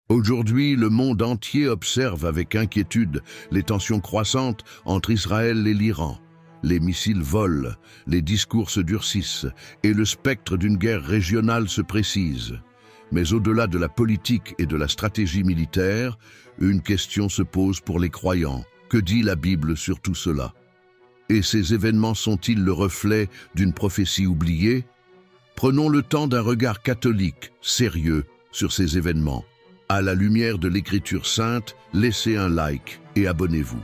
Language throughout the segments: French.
Aujourd'hui, le monde entier observe avec inquiétude les tensions croissantes entre Israël et l'Iran. Les missiles volent, les discours se durcissent et le spectre d'une guerre régionale se précise. Mais au-delà de la politique et de la stratégie militaire, une question se pose pour les croyants. Que dit la Bible sur tout cela? Et ces événements sont-ils le reflet d'une prophétie oubliée? Prenons le temps d'un regard catholique, sérieux, sur ces événements. À la lumière de l'Écriture sainte, laissez un like et abonnez-vous.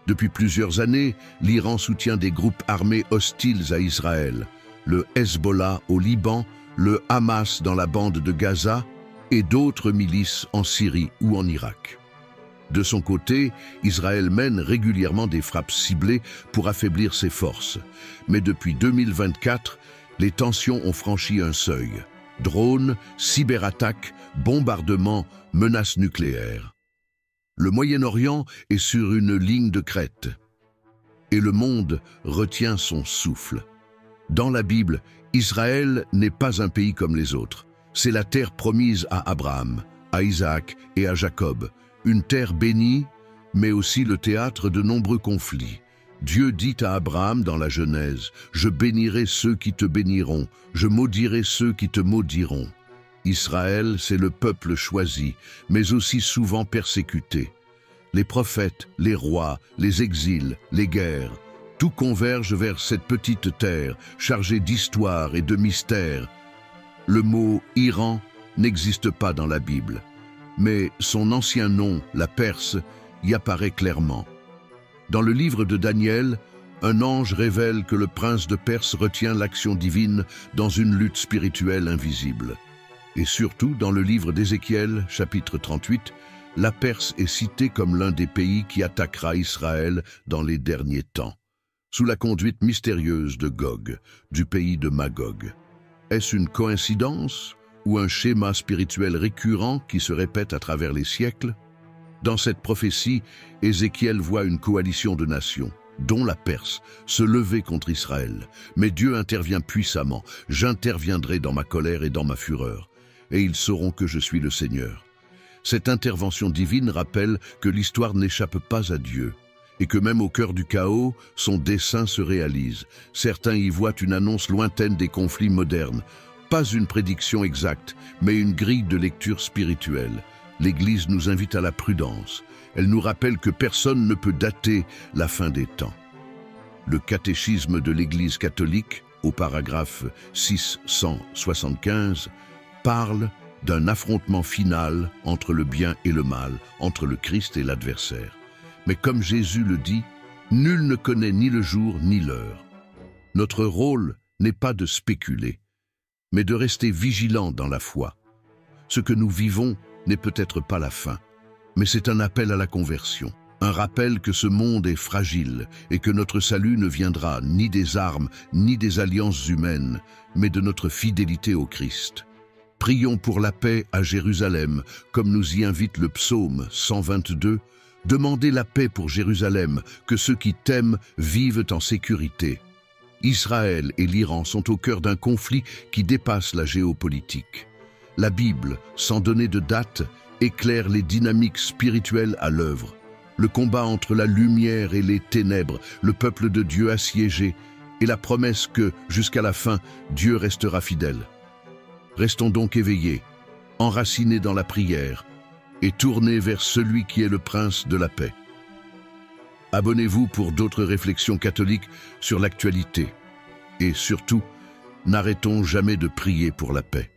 Depuis plusieurs années, l'Iran soutient des groupes armés hostiles à Israël, le Hezbollah au Liban, le Hamas dans la bande de Gaza et d'autres milices en Syrie ou en Irak. De son côté, Israël mène régulièrement des frappes ciblées pour affaiblir ses forces. Mais depuis 2024, les tensions ont franchi un seuil. Drones, cyberattaques, bombardements, menaces nucléaires. Le Moyen-Orient est sur une ligne de crête. Et le monde retient son souffle. Dans la Bible, Israël n'est pas un pays comme les autres. C'est la terre promise à Abraham, à Isaac et à Jacob. Une terre bénie, mais aussi le théâtre de nombreux conflits. Dieu dit à Abraham dans la Genèse, « Je bénirai ceux qui te béniront, je maudirai ceux qui te maudiront. » Israël, c'est le peuple choisi, mais aussi souvent persécuté. Les prophètes, les rois, les exils, les guerres, tout converge vers cette petite terre, chargée d'histoire et de mystère. Le mot « Iran » n'existe pas dans la Bible, mais son ancien nom, la Perse, y apparaît clairement. Dans le livre de Daniel, un ange révèle que le prince de Perse retient l'action divine dans une lutte spirituelle invisible. Et surtout, dans le livre d'Ézéchiel, chapitre 38, la Perse est citée comme l'un des pays qui attaquera Israël dans les derniers temps, sous la conduite mystérieuse de Gog, du pays de Magog. Est-ce une coïncidence ou un schéma spirituel récurrent qui se répète à travers les siècles? Dans cette prophétie, Ézéchiel voit une coalition de nations, dont la Perse, se lever contre Israël. Mais Dieu intervient puissamment. « J'interviendrai dans ma colère et dans ma fureur, et ils sauront que je suis le Seigneur. » Cette intervention divine rappelle que l'histoire n'échappe pas à Dieu, et que même au cœur du chaos, son dessein se réalise. Certains y voient une annonce lointaine des conflits modernes, pas une prédiction exacte, mais une grille de lecture spirituelle. L'Église nous invite à la prudence. Elle nous rappelle que personne ne peut dater la fin des temps. Le catéchisme de l'Église catholique, au paragraphe 675, parle d'un affrontement final entre le bien et le mal, entre le Christ et l'adversaire. Mais comme Jésus le dit, nul ne connaît ni le jour ni l'heure. Notre rôle n'est pas de spéculer, mais de rester vigilant dans la foi. Ce que nous vivons n'est peut-être pas la fin, mais c'est un appel à la conversion, un rappel que ce monde est fragile et que notre salut ne viendra ni des armes ni des alliances humaines, mais de notre fidélité au Christ. Prions pour la paix à Jérusalem, comme nous y invite le psaume 122, « Demandez la paix pour Jérusalem, que ceux qui t'aiment vivent en sécurité. » Israël et l'Iran sont au cœur d'un conflit qui dépasse la géopolitique. La Bible, sans donner de date, éclaire les dynamiques spirituelles à l'œuvre. Le combat entre la lumière et les ténèbres, le peuple de Dieu assiégé, et la promesse que, jusqu'à la fin, Dieu restera fidèle. Restons donc éveillés, enracinés dans la prière, et tournés vers celui qui est le prince de la paix. Abonnez-vous pour d'autres réflexions catholiques sur l'actualité. Et surtout, n'arrêtons jamais de prier pour la paix.